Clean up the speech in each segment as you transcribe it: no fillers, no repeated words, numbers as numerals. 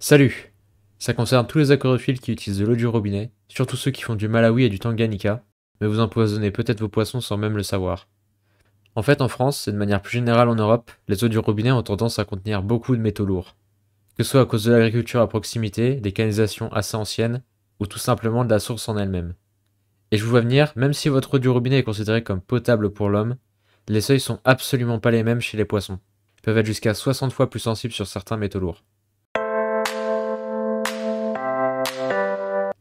Salut! Ça concerne tous les aquariophiles qui utilisent de l'eau du robinet, surtout ceux qui font du Malawi et du Tanganyika, mais vous empoisonnez peut-être vos poissons sans même le savoir. En fait, en France, et de manière plus générale en Europe, les eaux du robinet ont tendance à contenir beaucoup de métaux lourds. Que ce soit à cause de l'agriculture à proximité, des canalisations assez anciennes, ou tout simplement de la source en elle-même. Et je vous vois venir, même si votre eau du robinet est considérée comme potable pour l'homme, les seuils sont absolument pas les mêmes chez les poissons. Ils peuvent être jusqu'à 60 fois plus sensibles sur certains métaux lourds.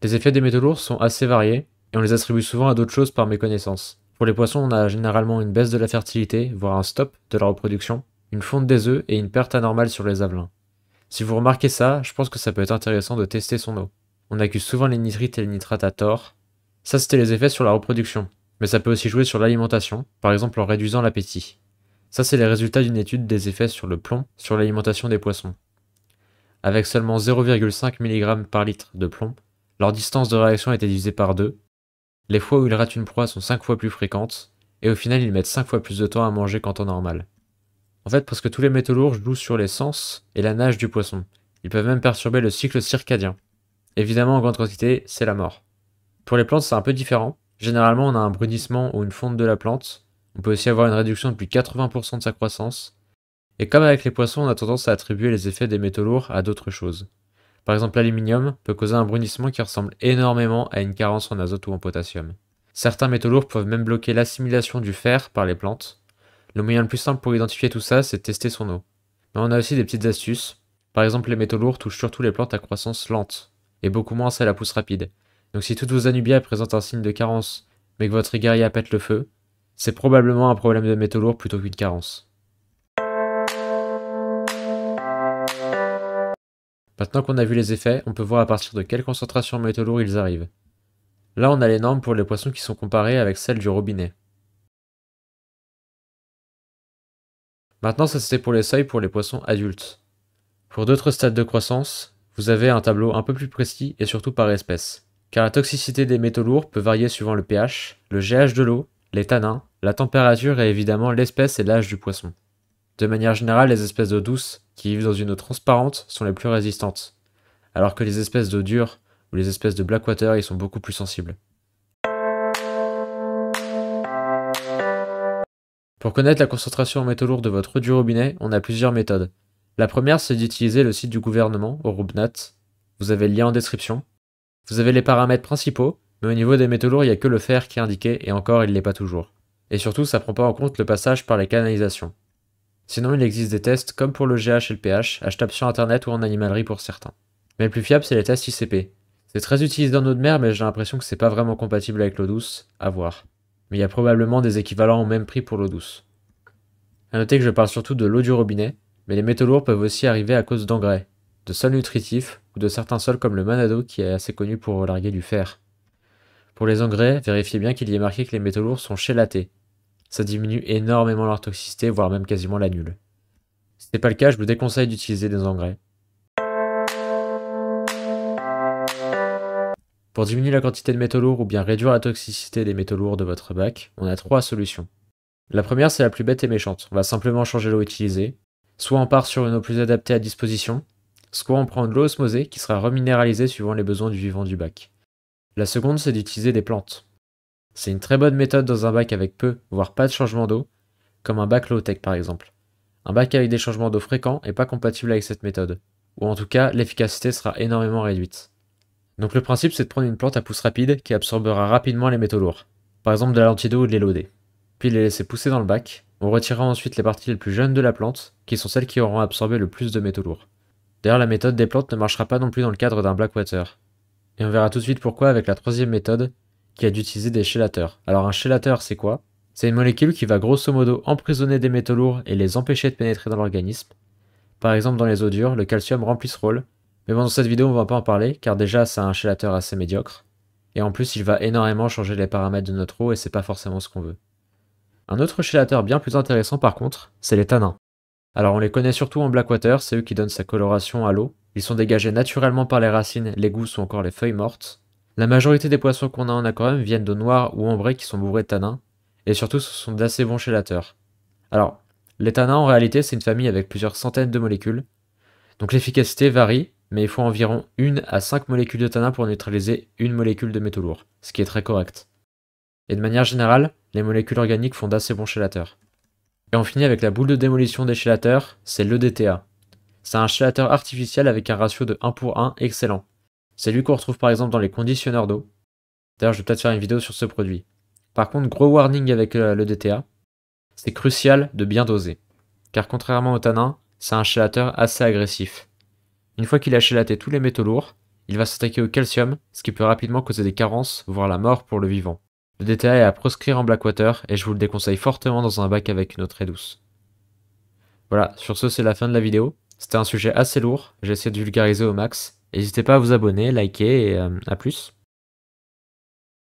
Les effets des métaux lourds sont assez variés, et on les attribue souvent à d'autres choses par méconnaissance. Pour les poissons, on a généralement une baisse de la fertilité, voire un stop de la reproduction, une fonte des œufs et une perte anormale sur les avelins. Si vous remarquez ça, je pense que ça peut être intéressant de tester son eau. On accuse souvent les nitrites et les nitrates à tort. Ça, c'était les effets sur la reproduction, mais ça peut aussi jouer sur l'alimentation, par exemple en réduisant l'appétit. Ça, c'est les résultats d'une étude des effets sur le plomb sur l'alimentation des poissons. Avec seulement 0,5 mg par litre de plomb, leur distance de réaction était divisée par 2, les fois où ils ratent une proie sont 5 fois plus fréquentes, et au final ils mettent 5 fois plus de temps à manger qu'en temps normal. En fait, parce que tous les métaux lourds jouent sur les sens et la nage du poisson. Ils peuvent même perturber le cycle circadien. Évidemment, en grande quantité, c'est la mort. Pour les plantes, c'est un peu différent. Généralement, on a un brunissement ou une fonte de la plante. On peut aussi avoir une réduction de plus de 80% de sa croissance. Et comme avec les poissons, on a tendance à attribuer les effets des métaux lourds à d'autres choses. Par exemple, l'aluminium peut causer un brunissement qui ressemble énormément à une carence en azote ou en potassium. Certains métaux lourds peuvent même bloquer l'assimilation du fer par les plantes. Le moyen le plus simple pour identifier tout ça, c'est de tester son eau. Mais on a aussi des petites astuces. Par exemple, les métaux lourds touchent surtout les plantes à croissance lente, et beaucoup moins celles à pousse rapide. Donc si toutes vos anubias présentent un signe de carence, mais que votre Igaria pète le feu, c'est probablement un problème de métaux lourds plutôt qu'une carence. Maintenant qu'on a vu les effets, on peut voir à partir de quelle concentration en métaux lourds ils arrivent. Là, on a les normes pour les poissons qui sont comparées avec celles du robinet. Maintenant, ça c'était pour les seuils pour les poissons adultes. Pour d'autres stades de croissance, vous avez un tableau un peu plus précis et surtout par espèce. Car la toxicité des métaux lourds peut varier suivant le pH, le GH de l'eau, les tanins, la température et évidemment l'espèce et l'âge du poisson. De manière générale, les espèces d'eau douce, qui vivent dans une eau transparente, sont les plus résistantes, alors que les espèces d'eau dure ou les espèces de blackwater y sont beaucoup plus sensibles. Pour connaître la concentration en métaux lourds de votre eau du robinet, on a plusieurs méthodes. La première, c'est d'utiliser le site du gouvernement, Eurobnat. Vous avez le lien en description. Vous avez les paramètres principaux, mais au niveau des métaux lourds, il n'y a que le fer qui est indiqué, et encore, il ne l'est pas toujours. Et surtout, ça prend pas en compte le passage par les canalisations. Sinon, il existe des tests comme pour le GH et le pH, achetables sur internet ou en animalerie pour certains. Mais le plus fiable, c'est les tests ICP. C'est très utilisé en eau de mer, mais j'ai l'impression que c'est pas vraiment compatible avec l'eau douce, à voir. Mais il y a probablement des équivalents au même prix pour l'eau douce. A noter que je parle surtout de l'eau du robinet, mais les métaux lourds peuvent aussi arriver à cause d'engrais, de sols nutritifs ou de certains sols comme le Manado qui est assez connu pour larguer du fer. Pour les engrais, vérifiez bien qu'il y ait marqué que les métaux lourds sont chélatés. Ça diminue énormément leur toxicité, voire même quasiment l'annule. Si ce n'est pas le cas, je vous déconseille d'utiliser des engrais. Pour diminuer la quantité de métaux lourds ou bien réduire la toxicité des métaux lourds de votre bac, on a 3 solutions. La première, c'est la plus bête et méchante. On va simplement changer l'eau utilisée. Soit on part sur une eau plus adaptée à disposition, soit on prend de l'eau osmosée qui sera reminéralisée suivant les besoins du vivant du bac. La seconde, c'est d'utiliser des plantes. C'est une très bonne méthode dans un bac avec peu, voire pas de changement d'eau, comme un bac low-tech par exemple. Un bac avec des changements d'eau fréquents n'est pas compatible avec cette méthode, ou en tout cas l'efficacité sera énormément réduite. Donc le principe c'est de prendre une plante à pousse rapide qui absorbera rapidement les métaux lourds, par exemple de la lentille d'eau ou de l'élodée, puis les laisser pousser dans le bac. On retirera ensuite les parties les plus jeunes de la plante, qui sont celles qui auront absorbé le plus de métaux lourds. D'ailleurs la méthode des plantes ne marchera pas non plus dans le cadre d'un blackwater. Et on verra tout de suite pourquoi avec la troisième méthode, qui est d'utiliser des chélateurs. Alors un chélateur c'est quoi? C'est une molécule qui va grosso modo emprisonner des métaux lourds et les empêcher de pénétrer dans l'organisme. Par exemple dans les eaux dures, le calcium remplit ce rôle, mais bon dans cette vidéo on va pas en parler, car déjà c'est un chélateur assez médiocre, et en plus il va énormément changer les paramètres de notre eau et c'est pas forcément ce qu'on veut. Un autre chélateur bien plus intéressant par contre, c'est les tanins. Alors on les connaît surtout en blackwater, c'est eux qui donnent sa coloration à l'eau. Ils sont dégagés naturellement par les racines, les gousses ou encore les feuilles mortes. La majorité des poissons qu'on a en aquarium viennent d'eau noire ou ambrée qui sont bourrés de tanins, et surtout ce sont d'assez bons chélateurs. Alors, les tanins en réalité c'est une famille avec plusieurs centaines de molécules, donc l'efficacité varie, mais il faut environ 1 à 5 molécules de tanin pour neutraliser une molécule de métaux lourds, ce qui est très correct. Et de manière générale, les molécules organiques font d'assez bons chélateurs. Et on finit avec la boule de démolition des chélateurs, c'est l'EDTA. C'est un chélateur artificiel avec un ratio de 1 pour 1 excellent. C'est lui qu'on retrouve par exemple dans les conditionneurs d'eau. D'ailleurs, je vais peut-être faire une vidéo sur ce produit. Par contre, gros warning avec l'EDTA, c'est crucial de bien doser. Car contrairement au tanin, c'est un chélateur assez agressif. Une fois qu'il a chélaté tous les métaux lourds, il va s'attaquer au calcium, ce qui peut rapidement causer des carences, voire la mort pour le vivant. Le DTA est à proscrire en Blackwater et je vous le déconseille fortement dans un bac avec une eau très douce. Voilà, sur ce c'est la fin de la vidéo. C'était un sujet assez lourd, j'ai essayé de vulgariser au max. N'hésitez pas à vous abonner, liker et à plus.